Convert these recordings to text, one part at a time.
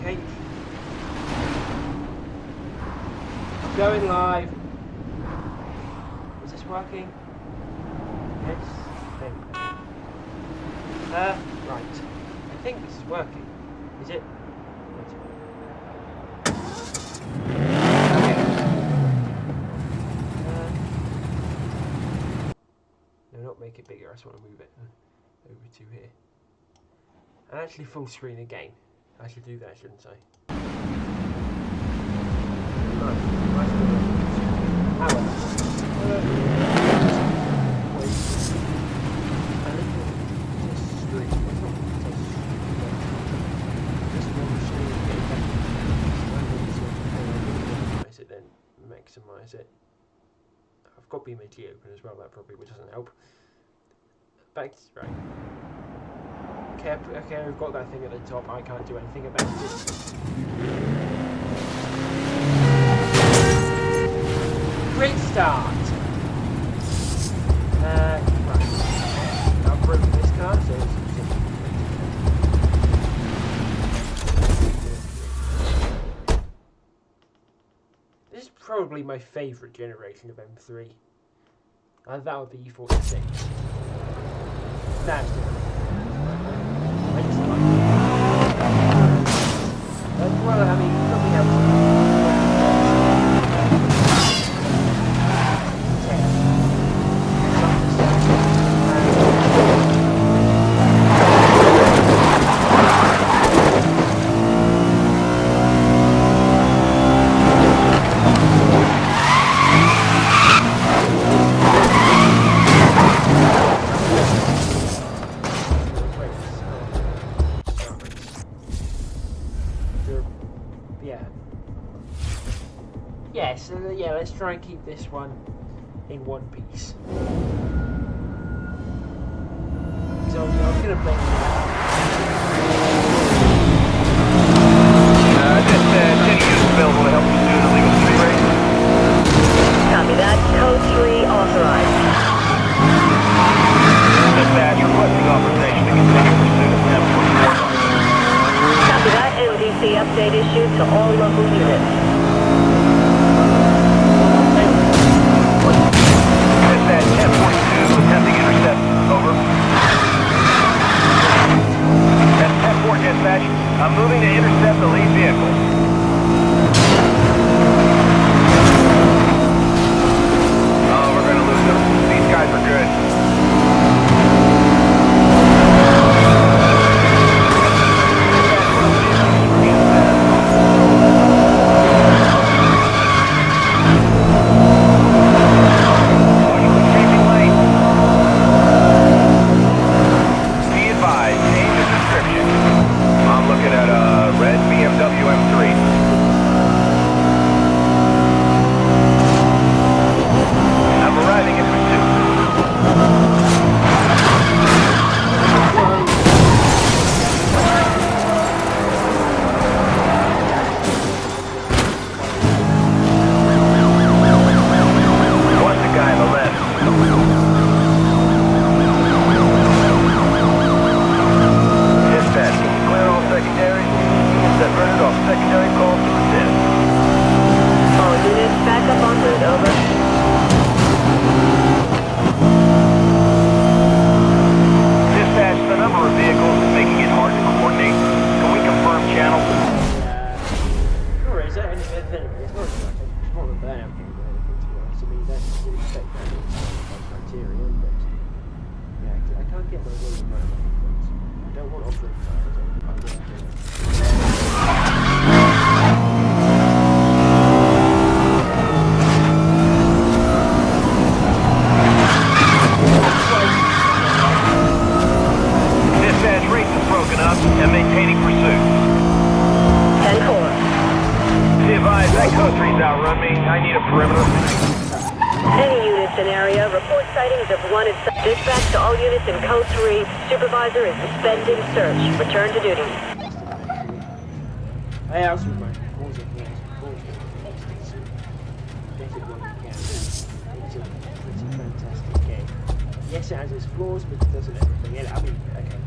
Okay. I'm going live. Is this working? Yes. There we go. Right. I think this is working. Is it? No, not make it bigger. I just want to move it over to here. And actually full screen again. I should do that, shouldn't I? Maximize it. I've got BMG open as well, that probably doesn't help. Back to, right. Okay, we've got that thing at the top. I can't do anything about it. Great start. Right. I've broken this car, so this is probably my favourite generation of M3. That would be E46. That's it. I just like it. Well, I mean, probably have yeah, let's try and keep this one in one piece. So I'm going to play just any use available to help you do the legal street race? Copy that. Code 3 authorized. Dispatch requesting authorization to continue pursuit of 10.4. Copy that. MDC update issued to all local units. Dispatch 1042, attempting intercept. Over. That's 10-4 dispatch. I'm moving to intercept the lead vehicle. Oh, we're gonna lose them. These guys are good. Dispatch to all units in Code 3. Supervisor is suspending search. Return to duty. I also remind you, pause it, yes, pause it. Get it when you can. It's a pretty fantastic game. Yes, it has its flaws, but it doesn't everything. Yeah, I mean, okay.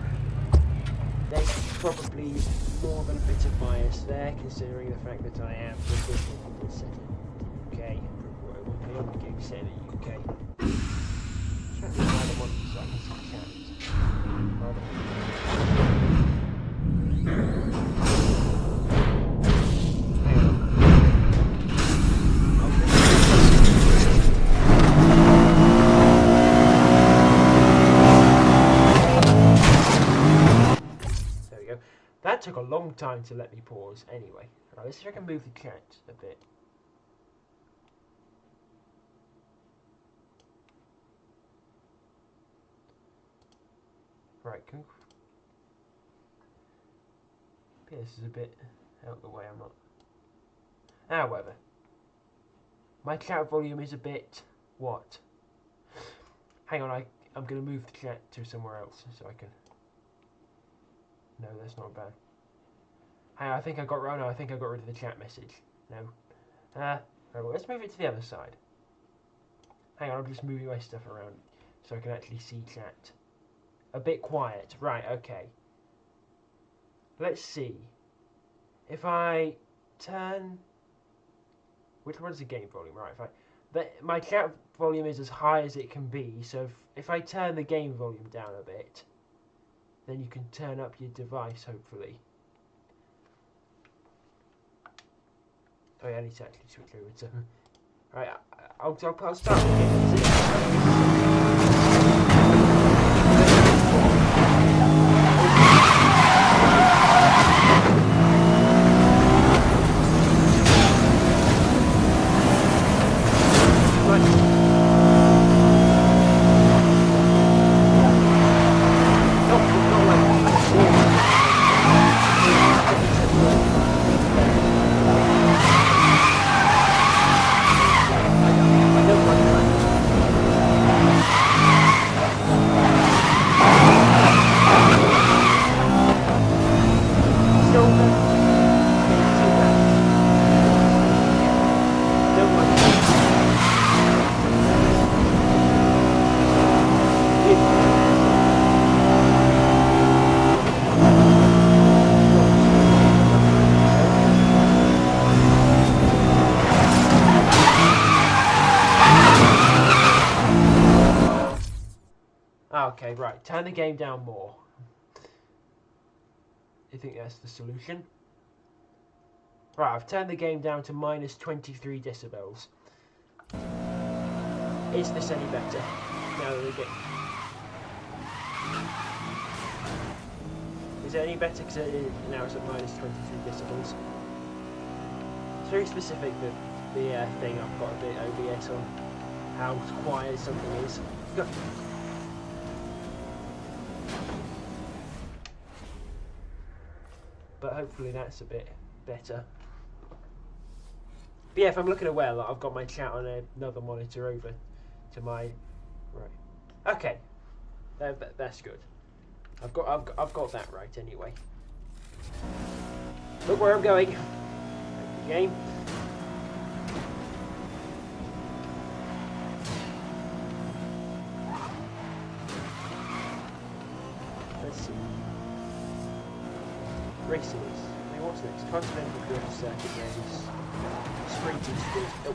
there's probably more than a bit of bias there, considering the fact that I am set in UK. The only game set in the UK. Trying to find the one so I can see chat. Hang on. There we go. That took a long time to let me pause. Anyway, right, let's see if I can move the chat a bit. Right, this is a bit out of the way, I'm not. However, my chat volume is a bit, what? Hang on, I'm going to move the chat to somewhere else so I can. No, that's not bad. Hey, I think I got rid of the chat message. No. Right, well, let's move it to the other side. Hang on, I'm just moving my stuff around so I can actually see chat. A bit quiet. Right, okay. Let's see. If I turn... Which one's the game volume? Right, my chat volume is as high as it can be, so if I turn the game volume down a bit, then you can turn up your device, hopefully. Oh yeah, I need to actually switch over to... Right, I'll start with it. Okay, right, turn the game down more. You think that's the solution? Right, I've turned the game down to minus 23 decibels. Is this any better? No, we get. Is it any better? Because now it's at minus 23 decibels. It's very specific that the thing I've got a bit OBS on how quiet something is. Go. But hopefully that's a bit better. But yeah, if I'm looking at well, I've got my chat on another monitor over to my right. Okay, that's good. I've got that right anyway. Look where I'm going. Game. Let's see. Racing. Hey, what's next? Continental Drift Circuit Race. Sprinting Street. Oh.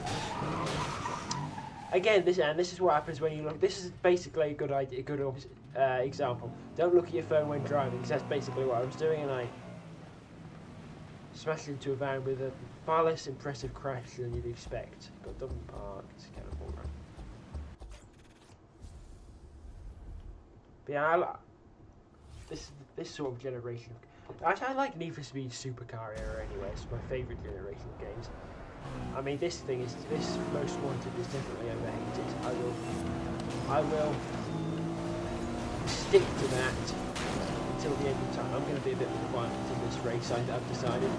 Again, this is what happens when you look. This is basically a good idea, a good example. Don't look at your phone when driving, because that's basically what I was doing, and I smashed into a van with a far less impressive crash than you'd expect. Got double parked, kind of all right. But yeah, this sort of generation. I like Need for Speed Supercar era anyway. It's my favourite generation of games. I mean, this Most Wanted is definitely overhated. I will stick to that until the end of time. I'm going to be a bit more violent in this race. I've decided.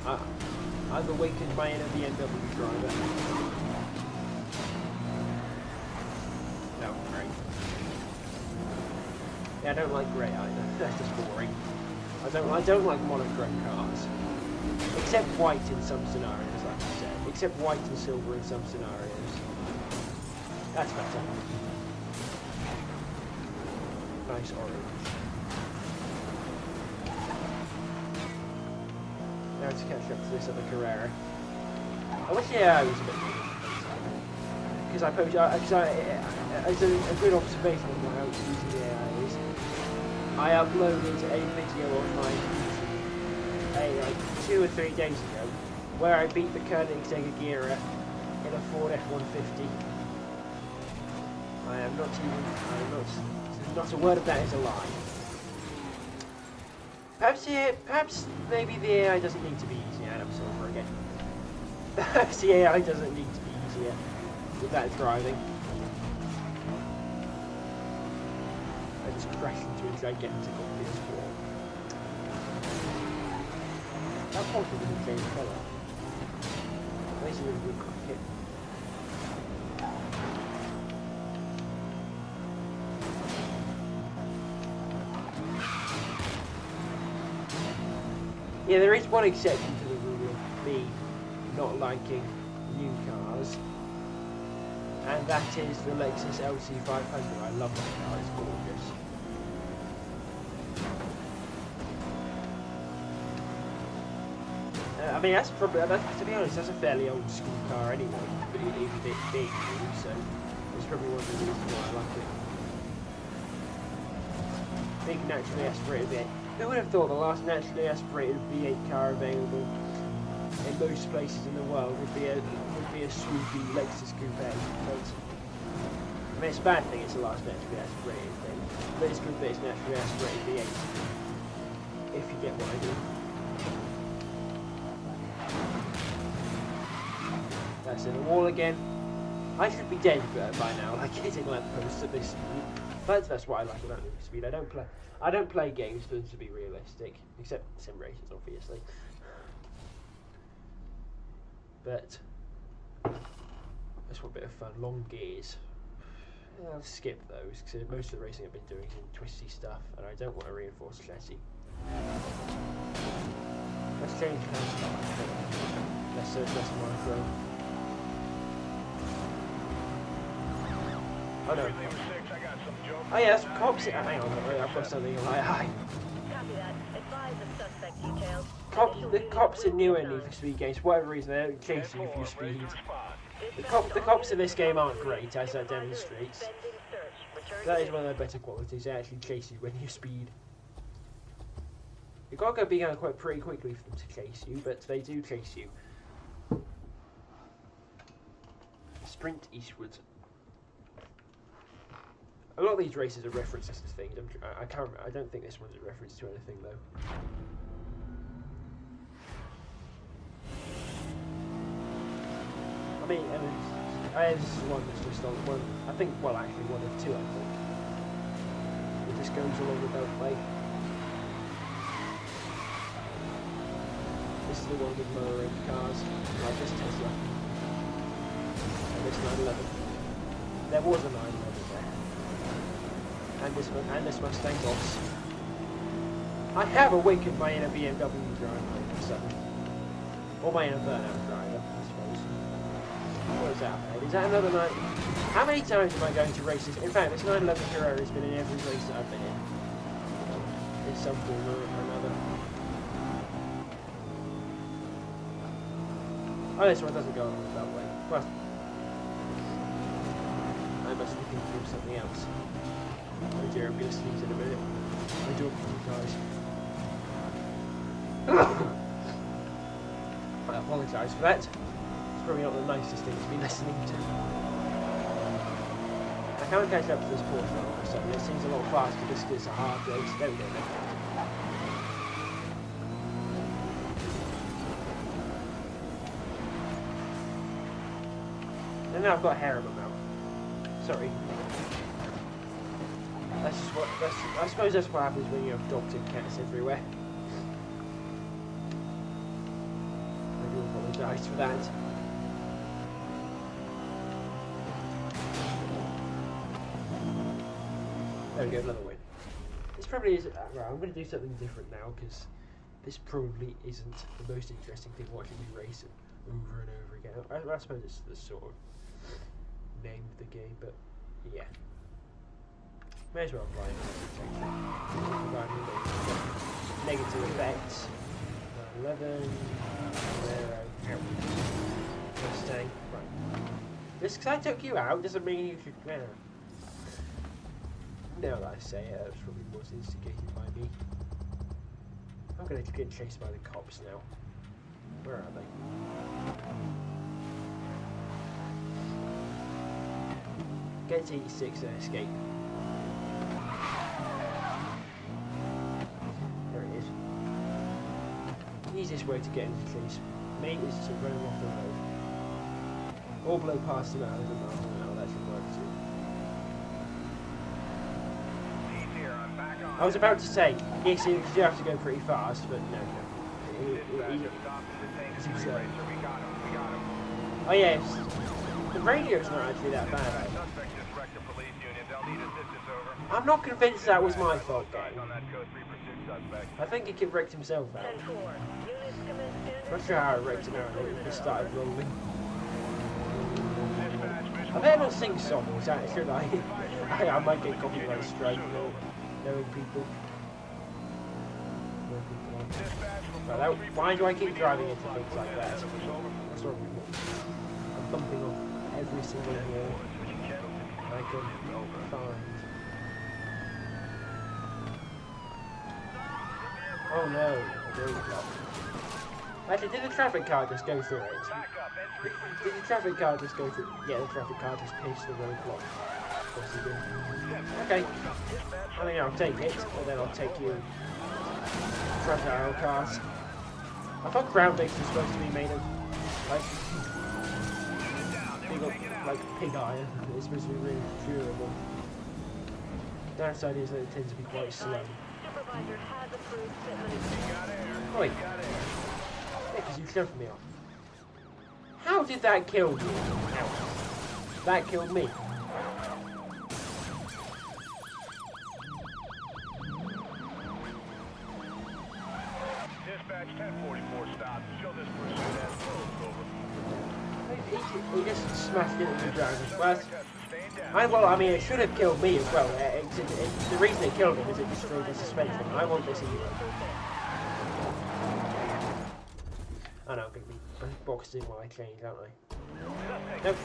I've awakened my inner BMW driver. No, great. Yeah, I don't like grey either. That's just boring. I don't like monochrome cars. Except white in some scenarios, like I said. Except white and silver in some scenarios. That's better. Nice orange. now to catch up to this other Carrera. I wish the AI was a bit more. Because I posted, as a good observation of how using the AI is, I uploaded a video on my YouTube like 2 or 3 days ago where I beat the Koenigsegg Agera in a Ford F-150. I'm not a word of that is a lie. Perhaps maybe the AI doesn't need to be easier, and I'm silver again. Perhaps the AI doesn't need to be easier with that driving. I just crashed into a gigantic obvious wall. That Porsche doesn't change colour. Makes it really good kit. Yeah, there is one exception to the rule of me not liking new cars, and that is the Lexus LC500. I love that car, it's gorgeous. I mean, that's probably, to be honest, that's a fairly old school car anyway, but it is a bit big, so it's probably one of the reasons why I like it. Big naturally aspirated V8. Who would have thought the last naturally aspirated V8 car available in most places in the world would be a swoopy Lexus coupe? But, I mean, it's a bad thing it's the last naturally aspirated thing, but it's good that it's naturally aspirated V8. If you get what I mean. That's in the wall again. I should be dead by now, like hitting lampposts at this speed. But that's what I like about movie speed. I don't play games for them to be realistic, except sim races, obviously. But that's what a bit of fun. Long gears. I'll skip those because most of the racing I've been doing is in twisty stuff, and I don't want a reinforced chassis. Let's change cars. Less micro. Oh no. Oh yeah, that's cops. Hang on, I've got something on my eye. The cops in newer Need for Speed games, for whatever reason, they don't chase you if you speed. The cops in this game aren't great, as that demonstrates. That is one of their better qualities, they actually chase you when you speed. You've got to be going quite pretty quickly for them to chase you, but they do chase you. Sprint eastwards. A lot of these races are references to things. I don't think this one's a reference to anything though. I mean, this is one that's just on one. I think, well, actually one of two. I think it just goes along the beltway. This is the one with lower end cars, like this Tesla and this 911. There was a 911 there. And this Mustang boss. I have a wink at my inner BMW driver all of a sudden. Or my inner burnout driver, I suppose. What is that, mate? Is that another night? How many times am I going to races? In fact, this 911 Carrera has been in every race that I've been in. In some form or another. Oh, this one doesn't go along that way. Well, I must be thinking of something else. Oh dear, I'm going to sneeze in a minute. I do apologise. I apologise for that. It's probably not the nicest thing to be listening to. I can't catch up to this Porsche all of a sudden. It seems a lot faster just because it's a hard race. There we go. And now I've got hair in my mouth. Sorry. I suppose that's what happens when you have dogs and cats everywhere. I do apologise for that. There we go, another win. This probably is. Right, I'm going to do something different now because this probably isn't the most interesting thing watching me race over and over again. I suppose it's the sort of name of the game, but yeah. May as well apply it. Negative effects. 11, 0, Mustang. Right. Just because I took you out doesn't mean you should. Now that I say it, that was probably was instigated by me. I'm going to get chased by the cops now. Where are they? Get to 86 and escape. There it is. The easiest way to get into the police, mate, is to run off the road. Or blow past him out of the mile an hour, that should work too. I was about to say, yes, you do have to go pretty fast, but no. Oh yeah, the radio's not actually that bad. I'm not convinced that was my fault, game. I think he wrecked himself out. Not sure how it wrecked him out, it just started rolling. I better not sing songs, should I? I might get copyright strike, knowing people. Right, why do I keep driving into things like that? That's wrong with me. I'm bumping off every single wall I can find. Oh no, a roadblock. Actually, did the traffic car just go through it? Did the traffic car just go through? Yeah, the traffic car just pierced the roadblock. Of course he did. Okay. I mean, I'll take it, and then I'll take you. Fragile cars. I thought ground base was supposed to be made of like pig iron. It's supposed to be really durable. Downside is that it tends to be quite slow. Oi! Yeah, because you shoved me off. How did that kill you? That killed me. Dispatch 1044 stops. Show this pursuit as closed. Over. He just smashed into the driver's glass. Well, I mean, it should have killed me as well. The reason it killed him is it destroyed the suspension. I want this either. I know, I'm going to be boxed in while I change, aren't I? Nope.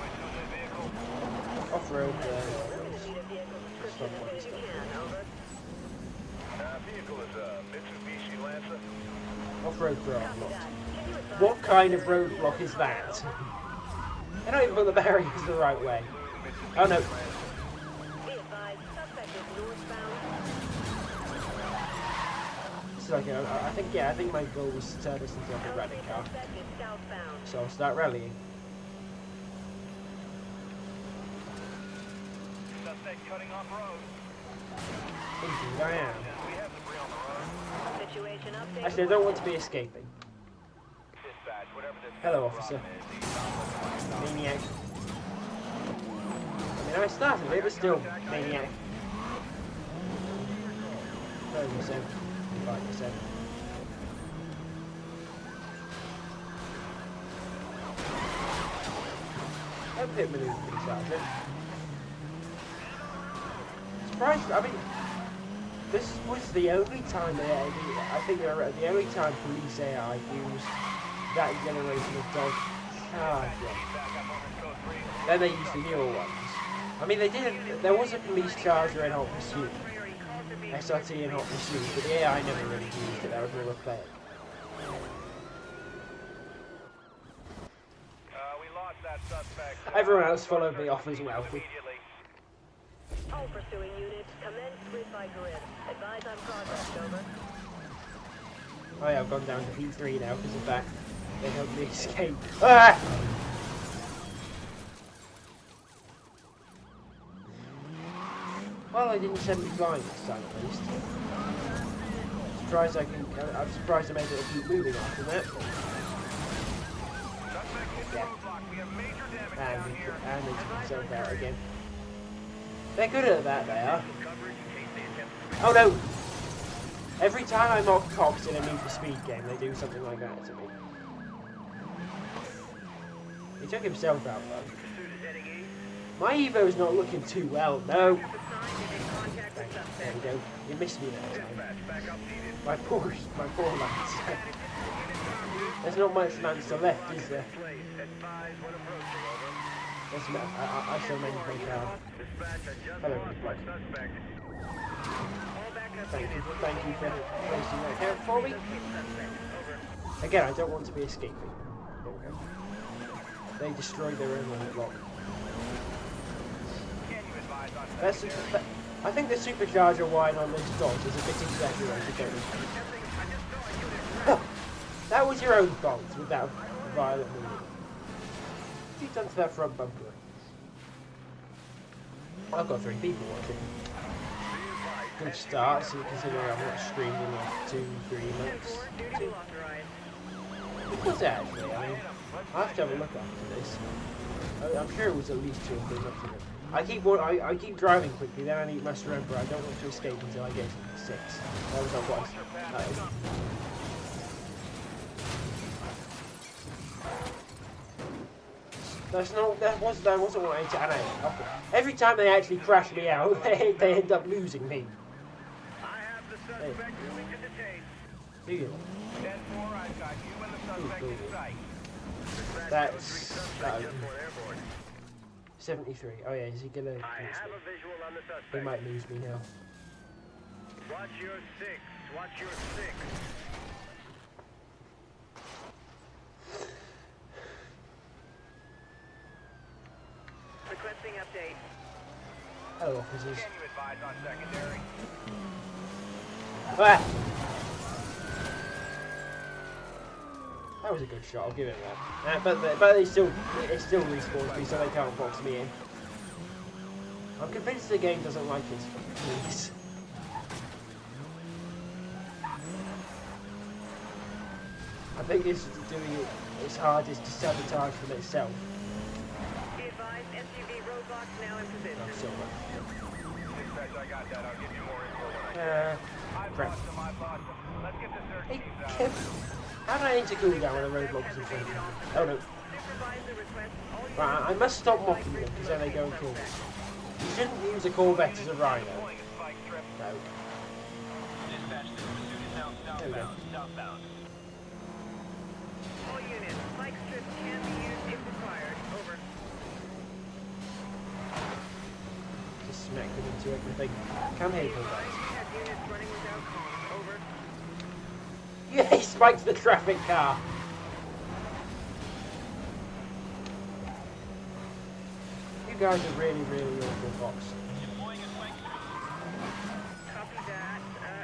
Off-road, Vehicle is a Mitsubishi Lancer. Off-road roadblock. What kind of roadblock is that? They don't even put the barriers the right way. Oh no. This is like I think my goal was to turn this into like a rally car. So I'll start rallying. Suspect cutting off road. Indeed I am. We have debris on the road. Actually, I don't want to be escaping. Dispatch, whatever this Hello, officer. Maniac. I mean, I started it, but still, maniac. 30%, 5%. Don't pit maneuver for the Sergeant. Surprised, I mean, this was the only time I think the only time police AI used that generation of dog charger. Then they used the newer ones. I mean, they didn't. There was a police charger in Hot Pursuit, SRT in Hot Pursuit, but the AI never really used it. That was all a play. We lost that suspect. Everyone else followed me off as well. All pursuing units, commence grid by grid. Advise on progress, over. Oh yeah, I've gone down to P3 now because of that. They helped me escape. Ah! Well, I didn't send me flying this time at least. I'm surprised I'm able to keep moving after that. Yeah. And they took themselves out again. They're good at that, they are. Oh no! Every time I mock cops in a Need for Speed game, they do something like that to me. He took himself out though. My Evo's not looking too well, no! There we go. You missed me that time. My poor lads. There's not much Lancer left, is there? There's no, I still mainly play car. Hello, everybody. Thank you for placing that down for me. Again, I don't want to be escaping. There we go. They destroyed their own roadblock. I think the supercharger wide on this dodge is a bit exaggerated, don't you? That was your own fault with that violent move. What's he done to that front bumper? I've got 3 people watching. Good start, so considering I've not streamed in like 2-3 months. What was that actually? I mean, I have to have a look after this. I'm sure it was at least 2 or 3 months ago. I keep driving quickly, then I must remember I don't want to escape until I get to 6. That was not what that wasn't what I intended. Every time they actually crash me out, they end up losing me. Hey. Do you? That's 73. Oh yeah, is he gonna lose me? He might lose me now. Watch your 6. Watch your 6. Requesting update. Hello, officers. Can you advise on secondary? Ah! That was a good shot, I'll give him that. But it still respawns me, so they can't box me in. I'm convinced the game doesn't like its police. I think it's doing its hardest to sabotage from itself. Be advised, SUV roadblocks now in position. I'm so Dispatch, I got that. I'll give you more info when I crap. to my boss. Let's get the search Hey, teams out. Kim, how do I enter cooldown when a roadblock is in front of me? Oh no. Right, I must stop mocking them because then they go and kill me. You shouldn't use a Corvette as a rhino. No. There we go. All units, spike strips can be used if required. Over. Just smack them into everything. Come here, Corvette. Have units running without comms. Over. Yeah, he spiked the traffic car. You guys are really, really awful bots. Copy that.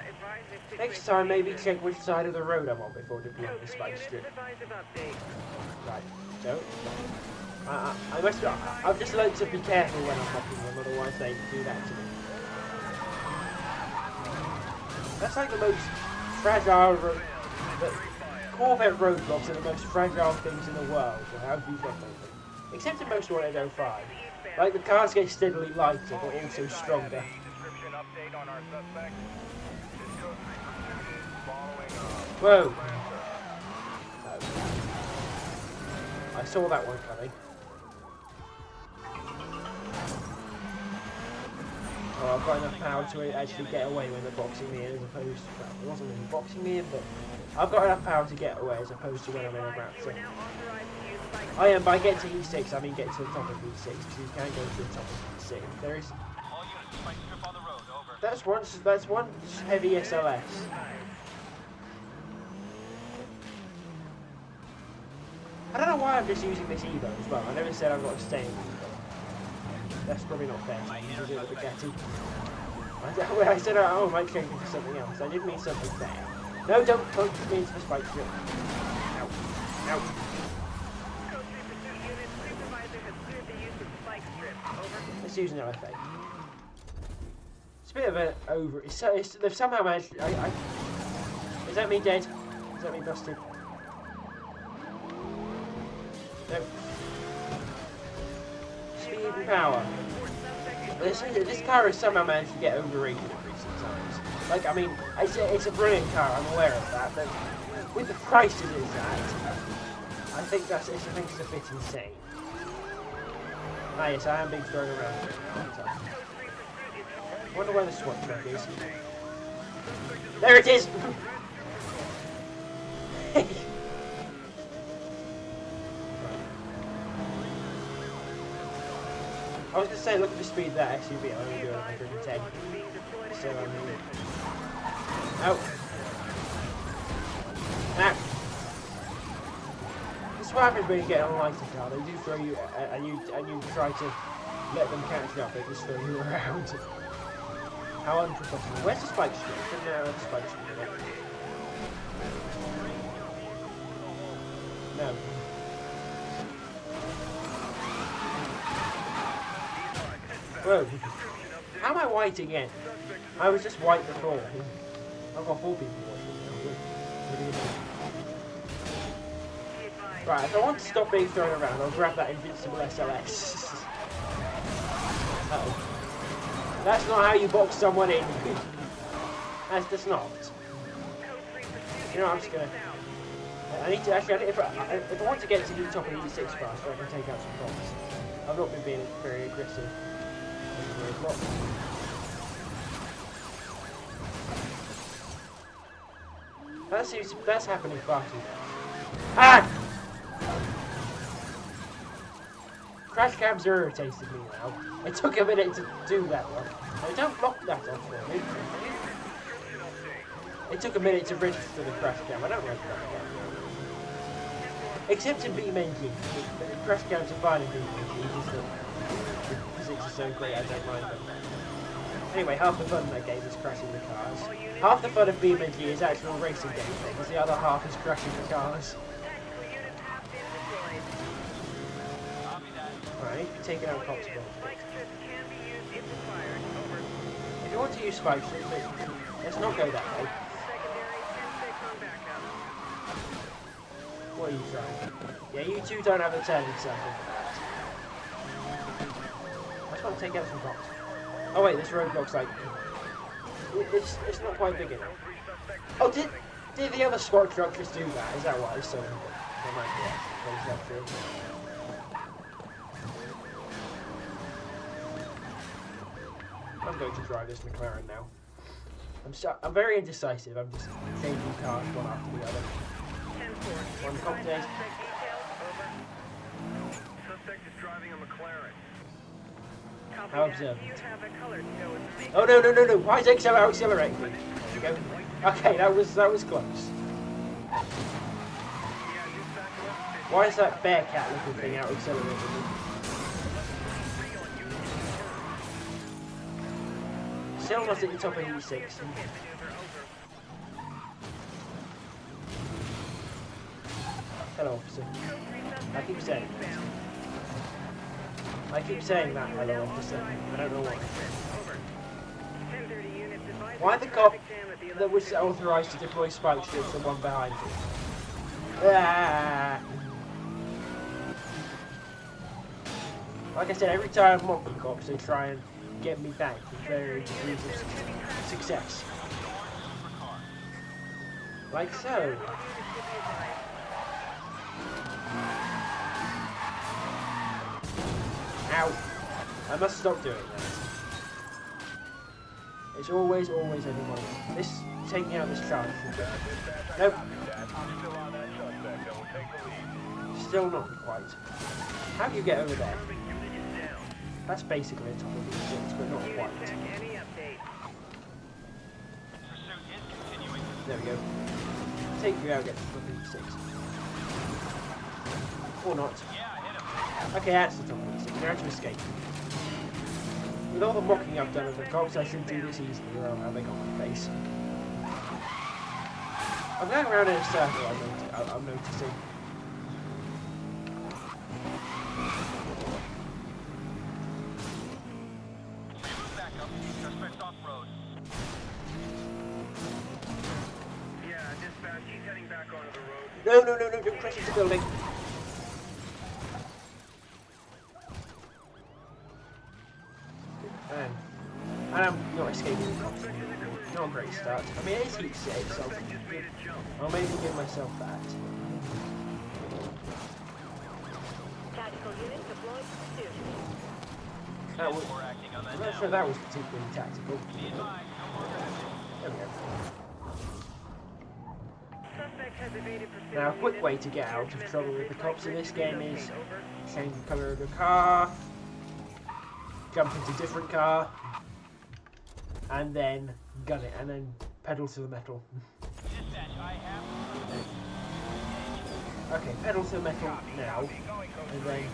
Advise if Next time, maybe check which side of the road I'm on before deploying the spike strip. Advise of update. Right, so I've just learned to be careful when I'm mocking them, otherwise they do that to me. That's like the most fragile the Corvette roadblocks are the most fragile things in the world. So how do you get them? Except in most 105. Like the cars get steadily lighter, but also stronger. Whoa! I saw that one coming. Oh, I've got enough power to actually get away when they're boxing me in, as opposed to, well, it wasn't really boxing me in, but I've got enough power to get away as opposed to when I'm in a raptor. Oh yeah, and by get to E6, I mean get to the top of E6, because you can go to the top of E6. There is... That's one heavy SLS. I don't know why I'm just using this Evo as well. I never said I've got to stay in Evo. That's probably not fair. I'm using the Bugatti. I said, oh, I might change into something else. I did mean something fair. No, don't punch me into the spike strip. Ow. Ow. Let's use an LFA. It's a bit of an over... they've somehow managed... is that me dead? Is that me busted? No. Speed and power. This car has somehow managed to get overrated in recent times. Like, I mean, it's a brilliant car, I'm aware of that, but with the price it is at, I think it's a bit insane. Ah yes, I am being thrown around. I wonder where the SWAT truck is. There it is! I was going to say, look at the speed of that SUV. I'm only doing 110. So, oh. Now, this is what happens when you get on a lighter car. They do throw you, and you try to let them catch up. They just throw you around. How unprofessional. Where's the spike strip? No, the spike strip. No. Whoa. How am I white again? I was just white before. I've got 4 people watching now. Right, if I want to stop being thrown around, I'll grab that invincible SLS. Uh-oh. That's not how you box someone in. That's just not. You know, I'm just gonna... I need to actually, if I want to get to the top of the E6 fast, I can take out some bombs. I've not been being very aggressive. That's happening far too much. Ah! Crash cams irritated me now. It took a minute to do that one. I don't block that off for me. It took a minute to register the crash cam. I don't like crash cam. Except in Beam Engine. The crash cams are fine in Beam Engine. The physics are so great, I don't mind them. Anyway, half the fun of that game is crashing the cars. Half the fun of Beam Engine is actual racing gameplay, because the other half is crashing the cars. Right, taking out cops. If you want to use spike strips, let's not go that way. What are you trying? Yeah, you two don't have a turning circle for that. I just want to take out some cops. Oh wait, this roadblock's like... It's not quite big enough. Oh, did the other squad truck just do that? Is that why? So, that might be it. I'm going to drive this McLaren now. I'm very indecisive. I'm just changing cars one after the other. One contest. Suspect is driving a McLaren. How observant. Oh no! Why is XL accelerating? There we go. Okay, that was close. Why is that bear cat looking thing out accelerating? Still not at the top of E6. Hello, officer. I keep saying that, hello, officer. I don't know why. Why the cop that was authorised to deploy spike strips the one behind me? Ah! Like I said, every time I'm mocking cops, they try and get me back with varying degrees of success. Like so. Ow! I must stop doing that. It's always anyone. This taking out this charge. Nope. Still not quite. How do you get over there? That's basically a top of the E6, but not quite. There we go. Take you out, get to the top of E6. Or not. Okay, that's the top of E6. Now to escape. With all the mocking I've done of the cops, I should do this easily, or I'll have they got my face. I'm going around in a circle, I'm noticing. No, don't crash into the building. And I'm not escaping the cops. Not a great start. I mean, it is heat 6, so I'll maybe give myself that. That was, I'm not sure that was particularly tactical. There we go. Now, a quick way to get out of trouble with the cops in this game is change the colour of the car. jump into a different car, and then gun it, and then pedal to the metal. Okay, pedal to the metal now, and then...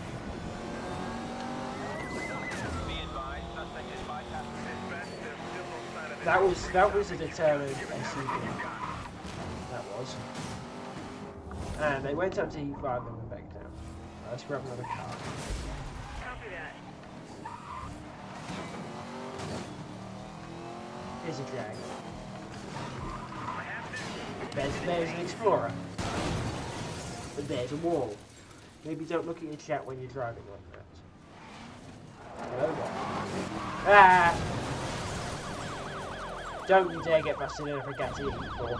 That was a deterrent SUV. That was. And they went up to E5 and went back down. Let's grab another car. Copy that. Here's a Jag. There's an Explorer. But there's a wall. Maybe don't look at your chat when you're driving like that. Hello there. Ah! Don't you dare get busted in a Bugatti E4.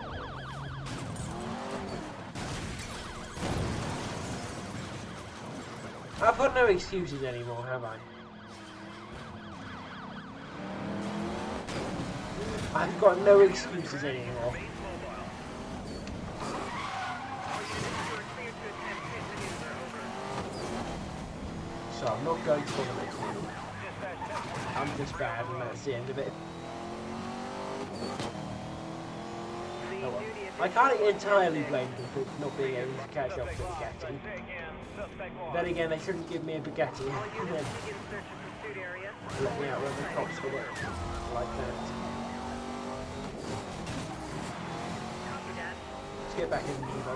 I've got no excuses anymore, have I? I've got no excuses anymore. So I'm not going to the next one. I'm just bad and that's the end of it. Oh well. I can't entirely blame them for not being able to catch up to the Bugatti. Then again, they shouldn't give me a Bugatti and then let me outrun the cops with it like that. Let's get back in the Evo.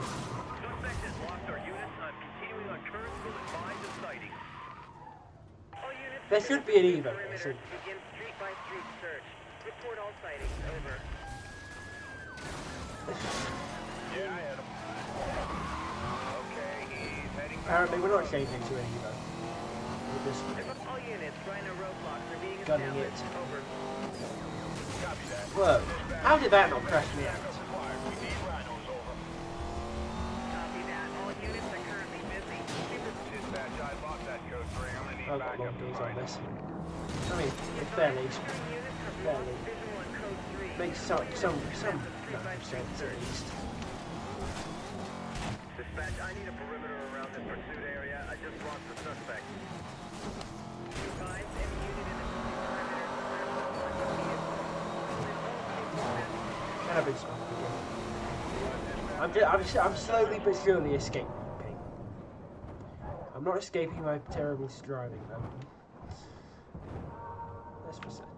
There should be an Evo. Begin street by street search. Report all sightings. Over. Yeah, I hit him. Okay, he's heading back. Apparently we're not changing to an Evo. We're just All units, rhino roadblocks are being gunning it. established. Over. Copy that. Whoa. How did that not crash me out? We need rhinos over. Copy that. All units are currently busy. Dispatch, I lost that code 3. I'm gonna need I've got backup long to days on find this. I mean, it barely Units have Barely. lost visual on code 3. makes some sense at least. Dispatch, I need a perimeter around this pursuit area. I just lost the suspect. Advise any unit in the Cannabis. I'm slowly but surely escaping. I'm not escaping my terrible driving though. That's what's that.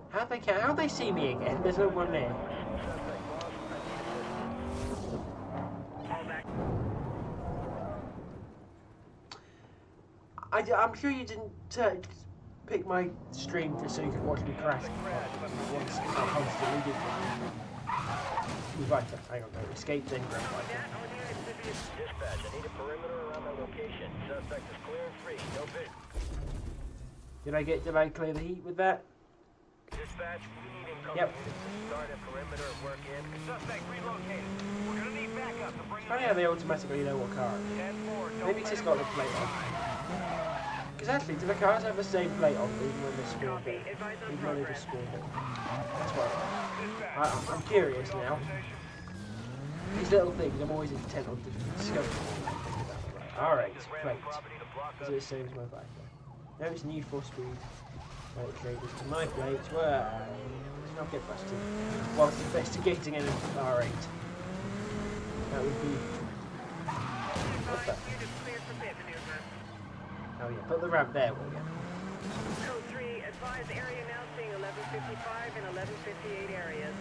How'd they see me again? There's no one there. I'm sure you didn't pick my stream just so you could watch me crash once I constantly did that. Right, hang on, no, escape then grab right. Dispatch, I need a perimeter around my location. Suspect is clear and free. No vid. Did I clear the heat with that? Dispatch, we need incoming Yep. units to start a perimeter and work in. Suspect relocated. We're gonna need backup to bring Funny how they automatically know what car it is. 10-4. Maybe it's just got the plate on. Because actually, do the cars have the same plate on even when they're spawned in? Even when they just spawned in? That's what I'm curious now. These little things, I'm always intent on discovering. Alright, it's plate. Is it the same as my bike? No, it's Need for Speed. Right, changes to my plates. Well, let's not get busted. Whilst investigating an R8. That would be... What the? Oh yeah, put the ramp there, will you? Code 3, advise area now seeing 1155 and 1158 areas.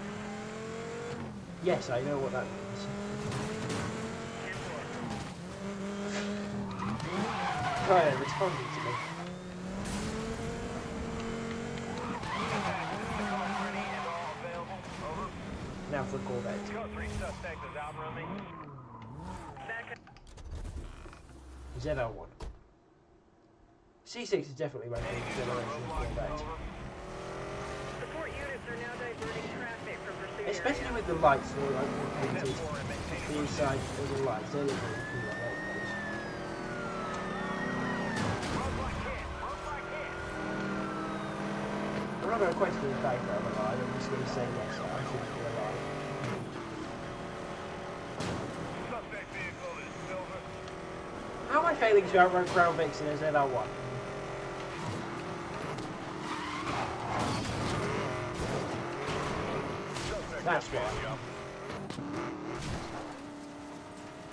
Yes, I know what that means. 10-4. Oh, yeah, responding to me. Now for a Corvette. Code 3 suspect is out running. ZL1. C6 is definitely my favorite generation of Corvette. Support units are now diverting traffic from pursuit Especially area. with the lights all like painted. The inside of the lights, they look really cool. I like those. I'm not going to question the fact that I'm alive, I'm just going to say yes, I should be alive. Suspect vehicle is silver. How am I failing to outrun Crown Mix in a ZL1? That's why.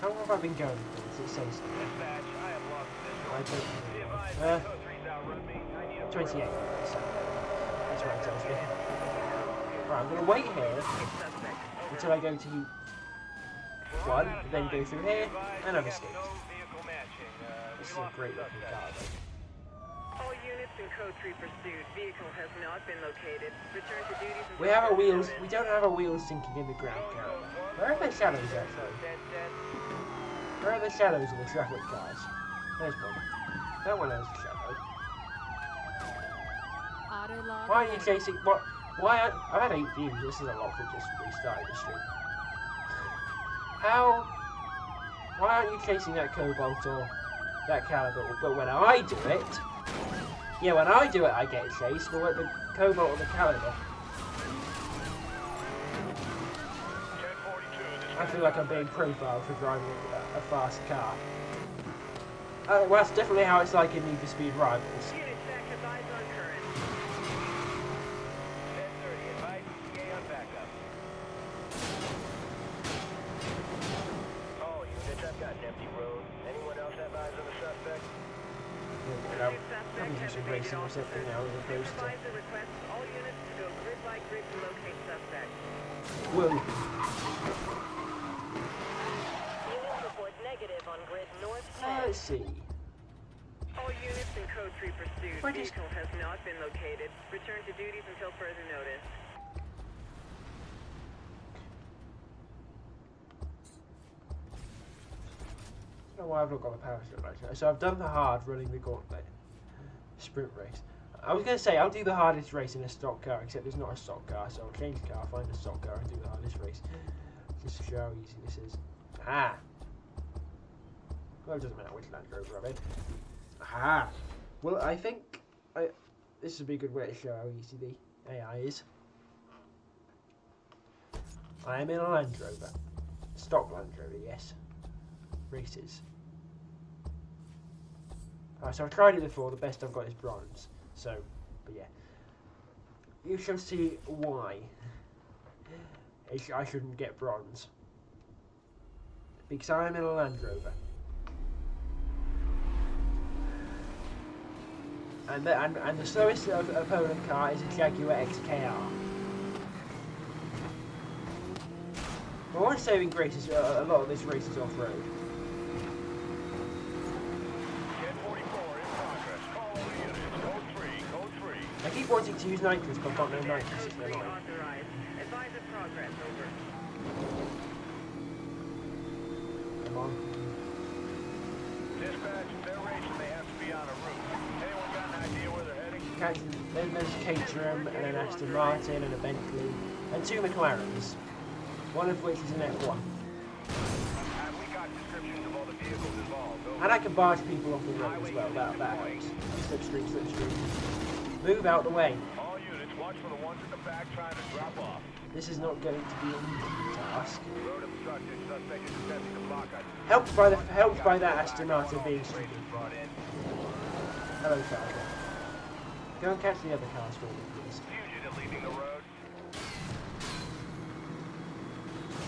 How long have I been going for? Does it say something? Dispatch, I have lost I visual. don't Be know. advised, code 3's outrun me. I need a 28. perimeter. So that's what it tells me. Right, I'm going to wait here until I go to one, then go through here, and I've escaped. No vehicle matching. This is We a lost great the looking suspect. car, though. All units in code 3 pursuit. Vehicle has not been located. Return to duties until We have our further wheels. notice. We don't have our wheels sinking in the ground currently. Where are the shadows actually? Where are the shadows of the traffic cars? There's one. That one has a shadow. Auto log. Why are you chasing? What? Why? I've had 8 views. This is a lot for just restarting the stream. How? Why aren't you chasing that cobalt or that caliber? But when I do it, yeah, when I do it, I get chased. But when the cobalt or the caliber, I feel like I'm being profiled for driving a fast car. Well, that's definitely how it's like in Need for Speed Rivals. Unit check has eyes on current. 10:30, advise ETA on backup. All units, I've got an empty road. Anyone else have eyes on the suspect? I'm using some racing or something now as opposed to. Supervisor requests all units to go grid by grid to locate suspect. Whoa. Units report negative on grid north 10. Let's see. All units in code 3 pursuit. Why does- Vehicle has not been located. Return to duties until further notice. I don't know why I've not got a power strip actually. So I've done the hard running the gauntlet sprint race. I was going to say I'll do the hardest race in a stock car, except it's not a stock car, so I'll change the car, find a stock car and do the hardest race. Just to show how easy this is. Ah! Well, it doesn't matter which Land Rover I'm in. Ah! Well, I think this would be a good way to show how easy the AI is. I am in a Land Rover. Stock Land Rover, yes. Races. So I've tried it before, the best I've got is bronze. So, but yeah. You shall see why I shouldn't get bronze. Because I am in a Land Rover. And the slowest opponent car is a Jaguar XKR. My one saving grace is a lot of this race is off-road. 10:44 in progress. Call all the units. Code 3. I keep wanting to use nitrous, but I've got no nitrous. It's Code 3 annoying. authorized. Advise of progress. Over. Come on. Dispatch, they're racing. They have to be on a route. Anyone got an idea where they're heading? Then there's a Caterham, and an Aston Martin, and a Bentley, and 2 McLarens. One of which is an F1. Have we got descriptions of all the vehicles involved? Over. And I can barge people off the road as well. That helps. Slipstream, slipstream. Move out the way. All units, watch for the ones at the back trying to drop off. This is not going to be an easy task. Road obstructed. Suspect is attempting to block us. Helped by that Aston Martin being stupid. Brought in. Hello, Falcon. Go and catch the other cars for me, please. Fugitive leaving the road.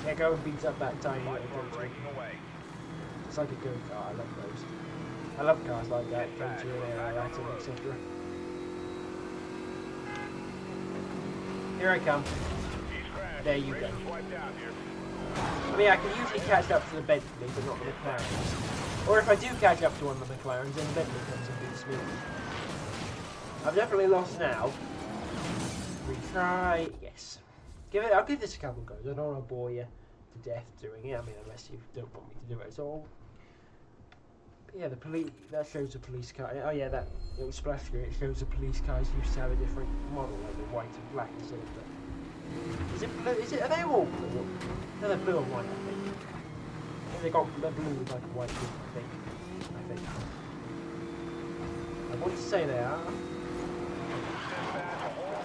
Yeah, go and beat up that tiny Watch little for country. breaking away. It's like a go-kart. I love those. I love cars like that, country and air, Latin, etc. Here I come. He's crashed. There you go. Racers wiped out here. I mean, I can usually catch up to the Bentley, but not the McLarens. Or if I do catch up to one of the McLarens, then the Bentley comes and beats me. I've definitely lost now. Retry, yes. I'll give this a couple goes. I don't want to bore you to death doing it. I mean, unless you don't want me to do it at all. But yeah, the police. That shows the police car. Oh yeah, that little splash screen. It shows the police cars used to have a different model, like the white and black instead of the. Is it blue? Are they all blue? No, they're blue and white, I think. They're blue with like a white tip, I think. I want to say they are.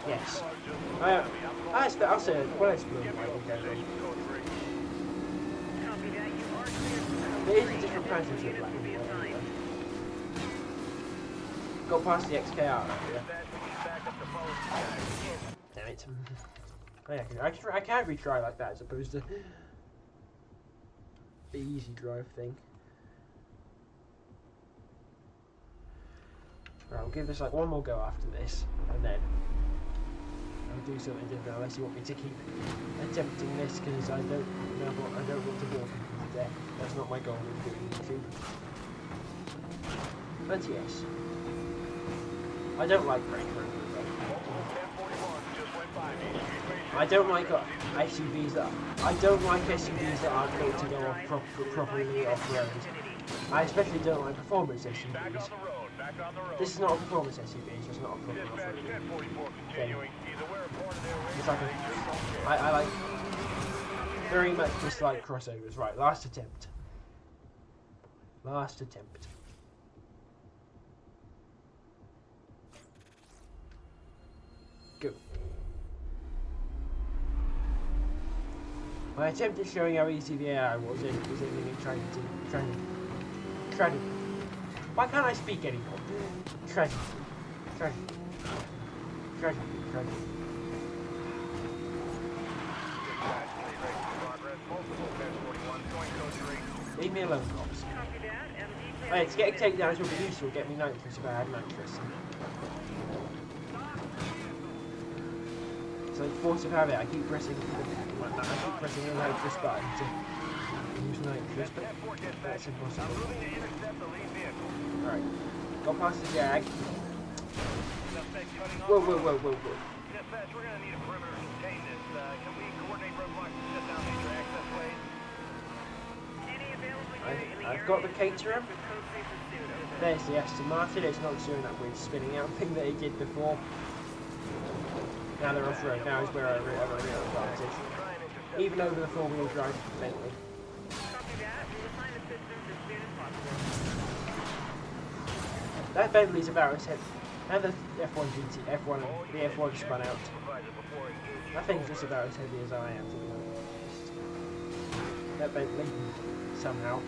Yes. I'll say it. Well, it's blue and white. Okay. Copy that. You are clear for code There is 3. a different pattern to Units black will and be white. assigned. Got past the XKR. Yeah. Back up the phone. Damn it. Oh, yeah, I can retry like that as opposed to the easy drive thing. Right, I'll give this like one more go after this, and then I'll do something different unless you want me to keep attempting this, because I don't want to bore people to death. That's not my goal in doing YouTube. But yes, I don't like Range Rovers. I don't like SUVs that aren't built to go properly off-road. I especially don't like performance SUVs. This is not a performance SUV, it's just not a proper off-road thing. It's like I like very much dislike crossovers. Right, last attempt. Last attempt. Go. My attempt at showing how easy the AI was ending in trying to. Why can't I speak anymore? Tragedy. Leave me alone, cops. Hey, to get takedowns would be useful. Get me nitrous if I had nitrous. So force of habit, I keep pressing the nitrous button to use nitrous, but that's impossible. Alright, got past the jag. Whoa. Dispatch, we're gonna need a perimeter to contain this. Can we coordinate roadblocks to shut down major access ways? I've got the caterer. There's the Aston Martin. It's not doing that weird spinning out thing that it did before. Now they're off road. Now is where I really have an advantage. Even over the four-wheel drive Bentley. That Bentley's about as heavy. And the the F1 spun out. That thing's just about as heavy as I am, to be honest. That Bentley, somehow.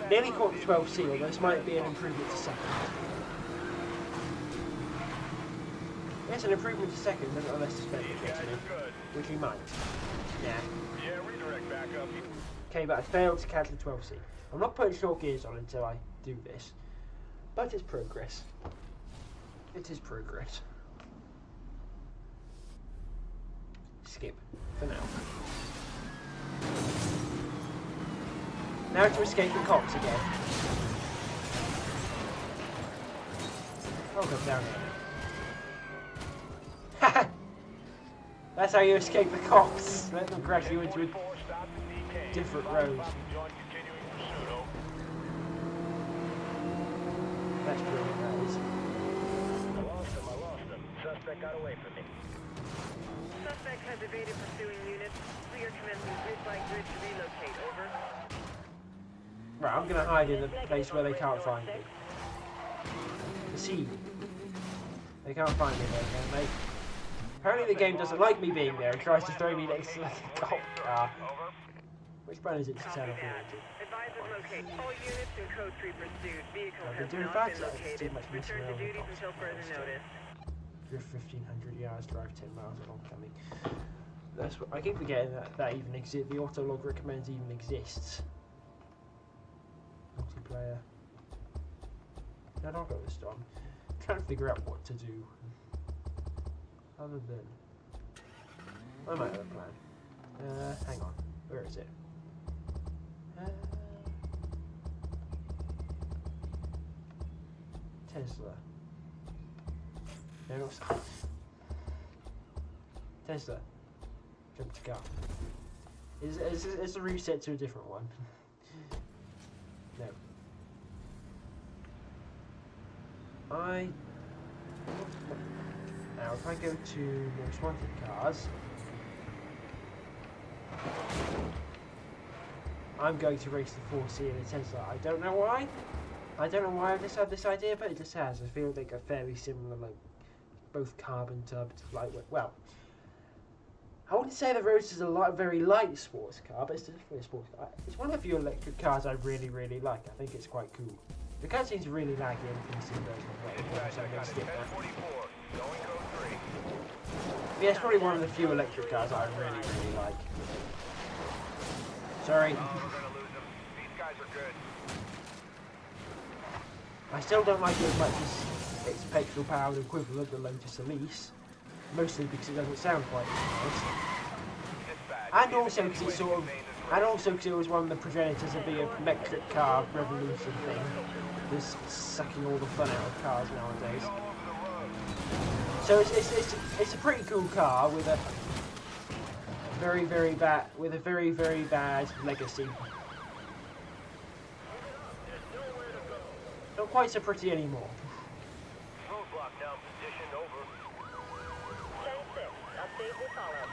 Nearly caught the 12C, although this might be an improvement to second. Yes, an improvement to second, unless this Bentley gets me. Which we might. Yeah. Yeah, redirect back up. Okay, but I failed to catch the 12C. I'm not putting short gears on until I do this. But it's progress. It is progress. Skip for now. Now to escape the cops again. Oh, go down here. That's how you escape the cops. Let them crash you into a different road. That's brilliant, that is. I lost him. Suspect got away from me. Suspect has evaded pursuing units. Clear commencing grid by grid to relocate. Over. Right, I'm going to hide in the place where they can't find me. The sea. They can't find me there, can they? Apparently the game doesn't like me being there and tries to throw me next to the cop car. Which brand is it to turn off the engine? Advisors locate. All units in code 3 pursued. Vehicle I've has been doing not fast, been so it's too located. much Return to missing duties out. until further notice. You're 1,500 yards, drive 10 miles at oncoming. That's what I keep forgetting that even exists. The auto log recommends even exists. Multiplayer. No, I'll go this time. I'm trying to figure out what to do. Other than I might have a plan. Hang on. Where is it? Tesla. No, not Tesla. Jump to car. Is the reset to a different one? No. Now if I go to most wanted cars, I'm going to race the 4C in a Tesla. I don't know why. I don't know why I've just had this idea, but it just has. I feel like a fairly similar, like, both carbon tubbed, lightweight. Well, I wouldn't say the Roadster's a very light sports car, but it's definitely a sports car. It's one of the few electric cars I really, really like. I think it's quite cool. The cutscenes are really laggy in the PC version as well, so I'm going to skip that. Going code 3. Yeah, it's probably one of the few electric cars that I really, really like. Sorry. Oh, we're gonna lose them. These guys are good. I still don't like it as much as its petrol-powered equivalent, the Lotus Elise. Mostly because it doesn't sound quite as nice. Dispatch. And also because it's sort of... And also because it was one of the progenitors of the electric car revolution thing. Just sucking all the fun out of cars nowadays. So it's a pretty cool car with a very bad legacy. Not quite so pretty anymore. Roadblock down, positioned over. 10-6. Update will follow.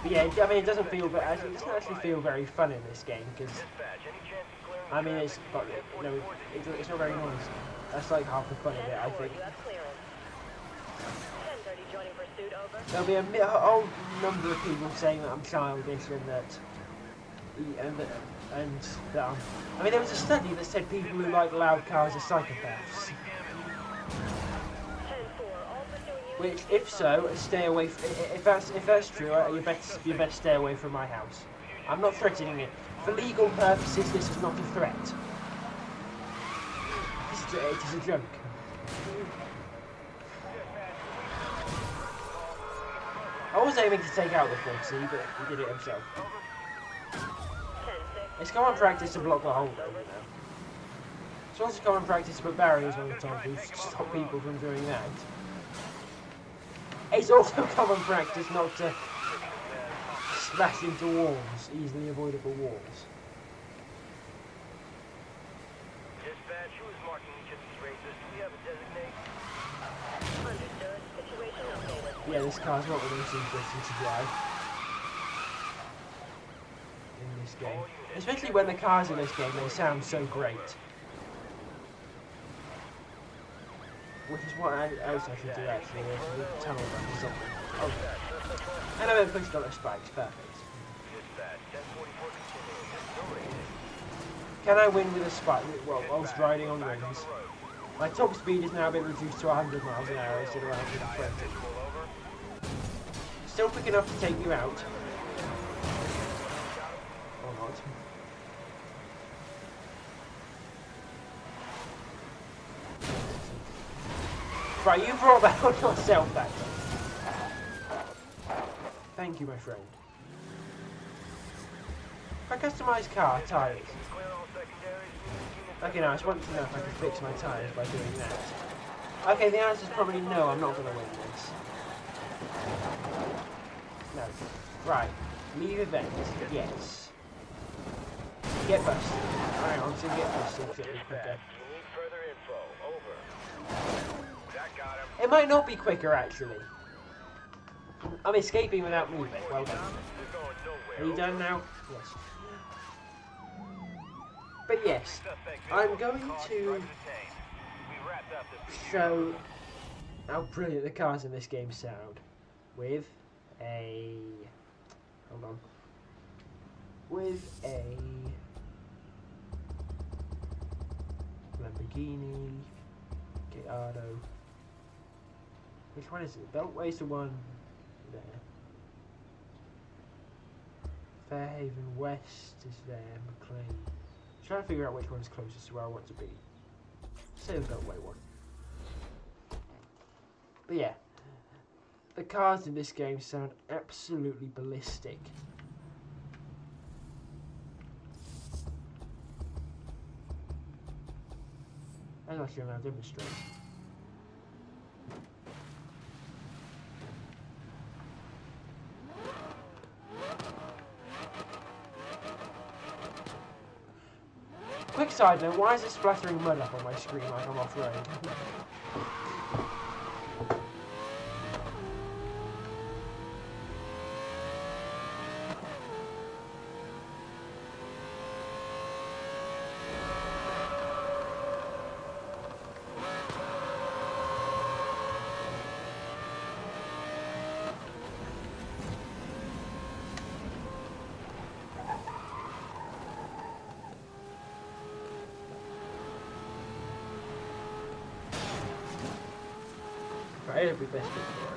But yeah, I mean it doesn't feel, but it doesn't actually feel very fun in this game because Dispatch, any chance of clearing I mean it's got it's not very noisy. That's like half the fun of it, I 10-4. think. You have clearance. 10-30 joining pursuit. Over. There'll be a whole number of people saying that I'm childish and that I mean there was a study that said people who like loud cars are psychopaths. 10-4. All pursuing units. Which, if so, stay away. If that's true, you best stay away from my house. I'm not threatening it. For legal purposes, this is not a threat. It is a joke. I was aiming to take out the Foxy, but he did it himself. 10-6. It's common practice to block the hole, though, you know. It's also common practice to put barriers on the top to stop people from doing that. It's also common practice not to smash into walls, easily avoidable walls. Dispatch, who is marking each of these races? Do we have a designate? Understood. Situation updated. Yeah, this car's not the most interesting to drive in this game. Especially when the cars in this game, they sound so great. Which is what else I should do actually, there's a tunnel run or something. Oh, and I haven't pushed on the spikes, perfect. Dispatch, 1044 continuing. No rating. Can I win with a spike, well, whilst riding on rings? My top speed has now been reduced to 100 miles an hour instead of 120. Visual over. Still quick enough to take you out. Or not. Right, you brought that on yourself, that time. Thank you, my friend. If I customise car tyres. Clear all secondaries. Okay, now I just want to know if I can fix my tyres by doing that. Okay, the answer is probably no, I'm not going to win this. No. Right. Leave event. Yes. Get busted. Alright, I'm going to get busted quicker. You need further info. Over. That got him. It might not be quicker, actually. I'm escaping without moving. Well done. We're going nowhere. Are you done now? Yes. But yes, I'm going to We wrapped up this show how brilliant the cars in this game sound with a... Hold on. With a Lamborghini Gallardo. Which one is it? Beltway's the one there. Fairhaven West is there. McLean. I'm trying to figure out which one's closest to where I want to be. Say the Beltway one. But yeah, the cars in this game sound absolutely ballistic. I'm actually going to demonstrate. Quick side note, why is it splattering mud up on my screen like I'm off-road? Right, it'll be best before.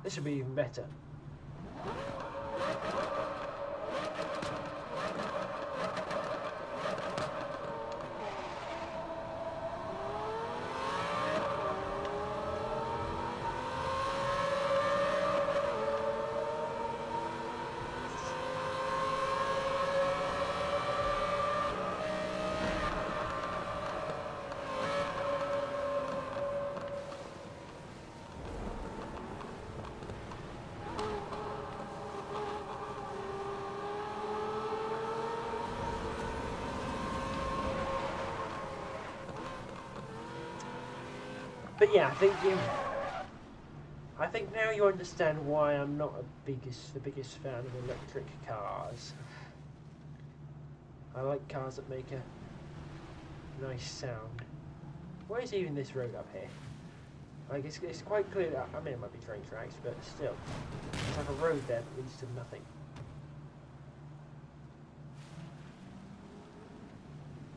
This would be even better. But yeah, I think now you understand why I'm not the biggest fan of electric cars. I like cars that make a nice sound. Where is even this road up here? Like it's quite clear that, I mean it might be train tracks, but still, it's like a road there that leads to nothing.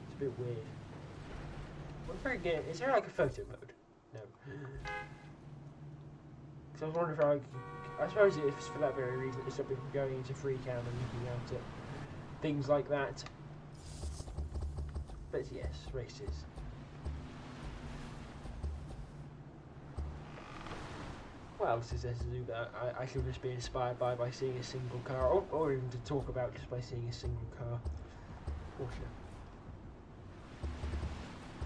It's a bit weird. Is there like a photo mode? No. Because I was wondering if I suppose it's for that very reason to stop me from going into free cam and looking out at things like that. But yes, races. What else is there to do that I should just be inspired by seeing a single car, or even to talk about just by seeing a single car? Porsche.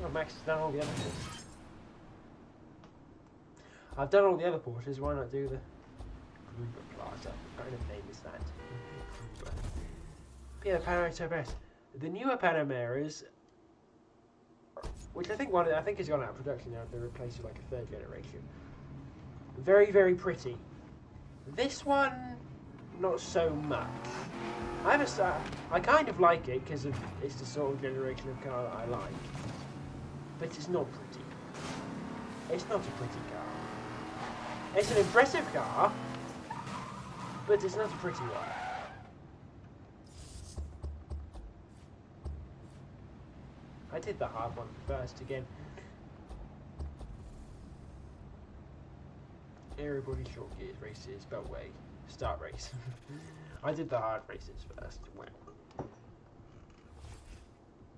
Oh, Max has done all the other things. I've done all the other Porsches, why not do the Gruber Plaza? What kind of name is that? Gruber. Yeah, the Panamera Turbo. The newer Panameras, which I think has gone out of production now, they're replaced with like a third generation. Very, very pretty. This one, not so much. I kind of like it because it's the sort of generation of car that I like. But it's not pretty. It's not a pretty car. It's an impressive car, but it's not a pretty one. I did the hard one first again. Everybody short gears races, Beltway, start race. I did the hard races first. Well,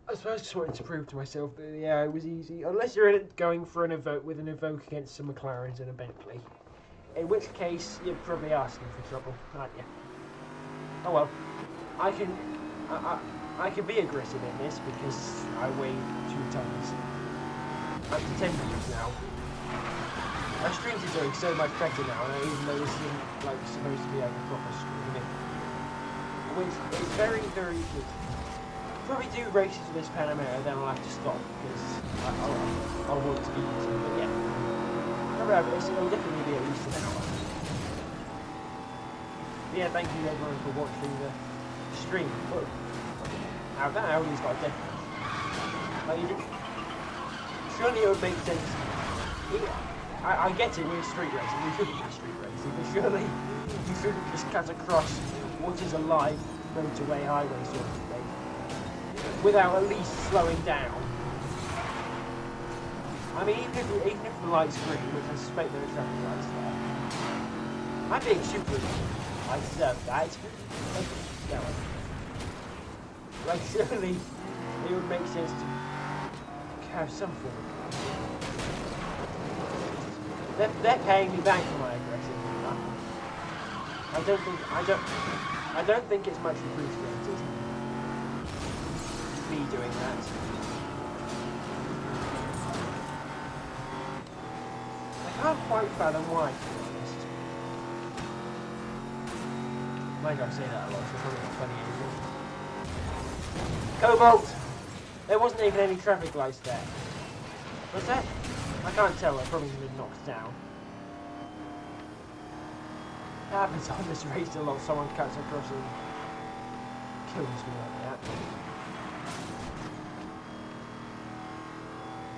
I suppose I just wanted to prove to myself that yeah, it was easy. Unless you're going for an Evoque against some McLarens and a Bentley. In which case, you're probably asking for trouble, aren't you? Oh well, I can be aggressive in this because I weigh 2 tons. Up to 10 tons now. My streams are doing so much better now, and even though this isn't like supposed to be like a proper streaming, which is very, very good. Probably do races with this Panamera, then I'll have to stop because I'll want to eat it. But yeah. It'll definitely be at least an hour. But yeah, thank you everyone for watching the stream. Oh, now that Audi's got a definite. Like, surely it would make sense. I get it, we're street racing, we shouldn't be street racing, but surely you shouldn't just cut across what is a live motorway highway sort of thing without at least slowing down. I mean, even if the light's green, which I suspect there are traffic lights there, I'm being super. I deserve that. Like, surely it would make sense to have some form of. They're paying me back for my aggression. I don't think it's much appreciated. Me doing that. I can't quite fathom why, to be honest. Mind you, I say that a lot, so it's probably not funny anymore. Cobalt! There wasn't even any traffic lights there. What's that? I can't tell, I've probably been knocked down. It happens on this race a lot, someone cuts across and kills me like that.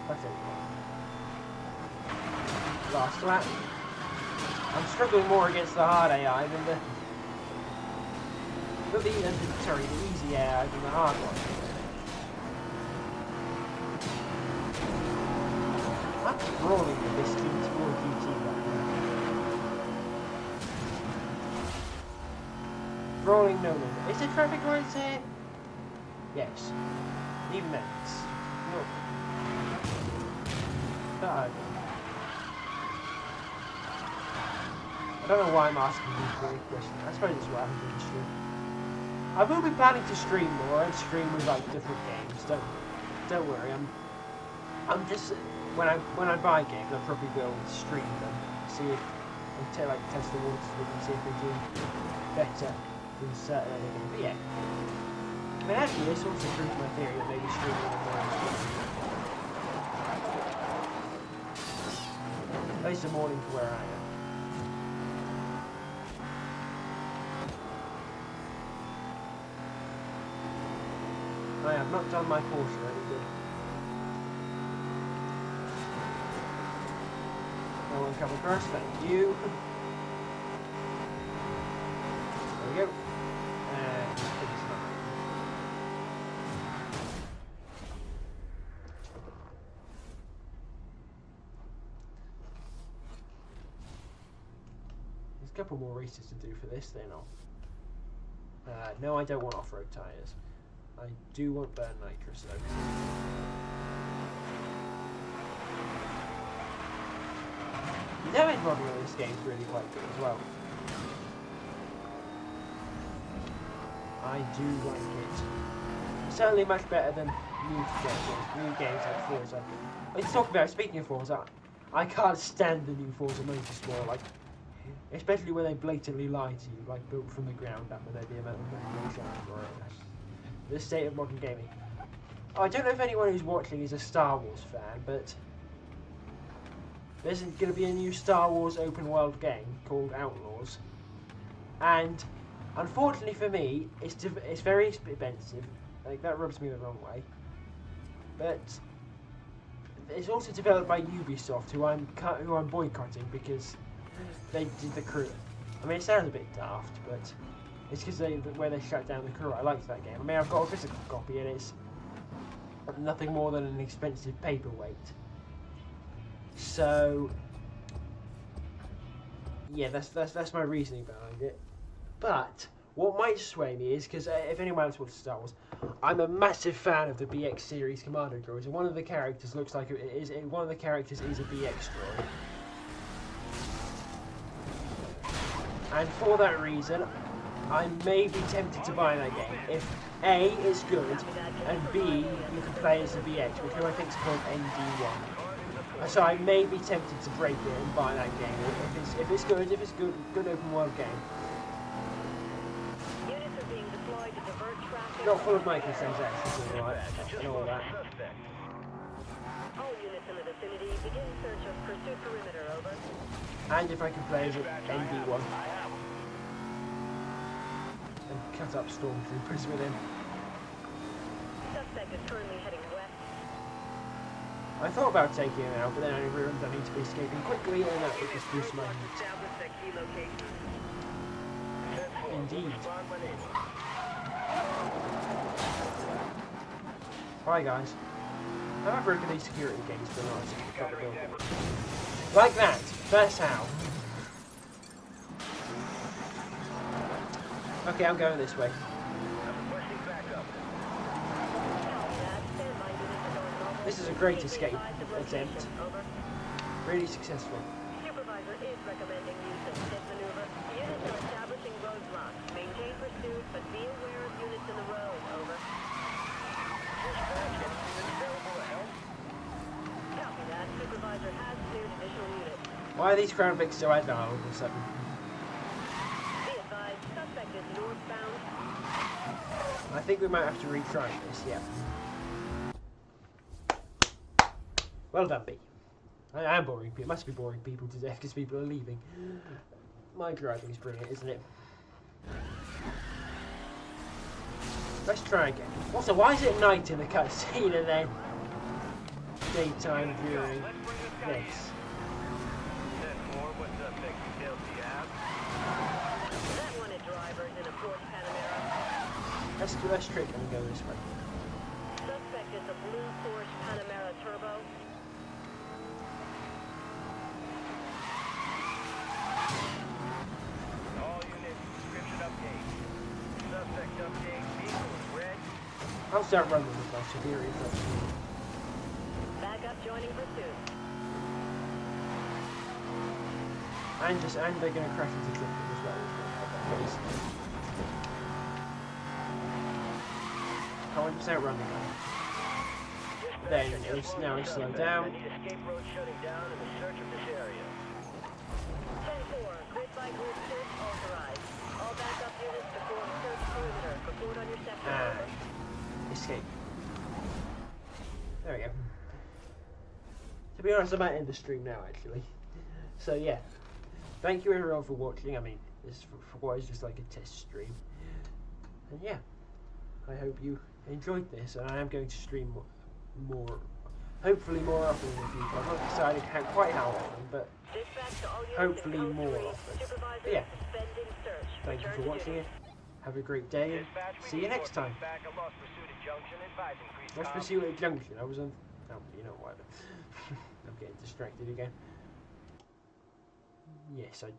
That's it. Last lap. I'm struggling more against the hard AI than the easy AI than the hard one. I'm crawling with this GT4 GT right now. Rolling no longer. Is there traffic lights here? Yes. Even then, it's not. I don't know why I'm asking these weird questions. I suppose it's what I'm doing stream. I will be planning to stream more and stream with like different games. Don't worry. I'm just when I buy games, I'll probably will stream them, see if and like test the waters with them, see if they do better than certain other games. But yeah, I mean actually this also proves my theory that maybe streaming them more is good. At least the morning to where I am. I have not done my portion any good. No one come across, thank you. There we go. And finish that. There's a couple more races to do for this then. No, I don't want off-road tyres. I do want burn nitrous though. The damage modeling in this game is really quite good as well. I do like it. Certainly much better than new games like Forza. Let's talk about, speaking of Forza, I can't stand the new Forza Motorsport, like, especially when they blatantly lie to you, like built from the ground up with the amount of money they charge for it. The state of modern gaming. Oh, I don't know if anyone who's watching is a Star Wars fan, but there's going to be a new Star Wars open world game called Outlaws, and unfortunately for me, it's very expensive. Like that rubs me the wrong way. But it's also developed by Ubisoft, who I'm boycotting because they did the crew. I mean, it sounds a bit daft, but it's because where they shut down the crew. I liked that game. I mean, I've got a physical copy, and it's nothing more than an expensive paperweight. So, yeah, that's my reasoning behind it. But what might sway me is because if anyone else watches Star Wars, I'm a massive fan of the BX series Commando droids, and one of the characters looks like one of the characters is a BX droid. And for that reason, I may be tempted to buy that game if A, it's good, and B, you can play as a BX, which I think is called ND1. So I may be tempted to break it and buy that game if it's good open world game. Not full of microtransactions and all that. All units in the vicinity begin search of pursuit perimeter, over. And if I can play as an ND1 and cut up stormtroopers with him. Suspect is currently heading west. I thought about taking him out, but then I realized I need to be escaping quickly, and that would just boost my heat. Indeed. Hi guys. How have I broken these security gates for not? Like that. That's how. Okay, I'm going this way. This is a great escape attempt. Really successful. Supervisor is recommending use of this maneuver. Units are establishing roadblocks. Maintain pursuit, but be aware of units in the road, over. Copy that. Supervisor has cleared additional units. Why are these Crown Vics so agile all of a sudden? Be advised, suspect is northbound. I think we might have to retry this, yeah. Well done, B. I am boring people. It must be boring people to death because people are leaving. My driving is brilliant, isn't it? Let's try again. Also, why is it night in the cutscene and then daytime during this? Let's trick and go this way. Suspect is a blue Porsche Panamera Turbo. All units, description update. I'll start running with my superior trucks. Backup joining pursuit. And they're going to crash into drifting as well. Come on, just outrun the guy. Then now it's slowed down. I need escape road shutting down in the search of this area. 10-4, grid by grid search authorized. All backup units to form search perimeter. Report on your sector. And escape. There we go. To be honest, I might end the stream now, actually. So yeah, thank you everyone for watching. I mean, this for what is just like a test stream. And yeah, I hope you enjoyed this. And I am going to stream more, hopefully more often in the future. I've not decided quite how often, but Dispatch to all units hopefully in code more 3. often. Supervisor But yeah, suspending search. thank you Return for to watching duty. it. Have a great day, and see you next time. Back at Lost Pursuit at Junction. Advise increased Lost Pursuit at Junction. I was on. Oh, you know, whatever. I'm getting distracted again. Yes, I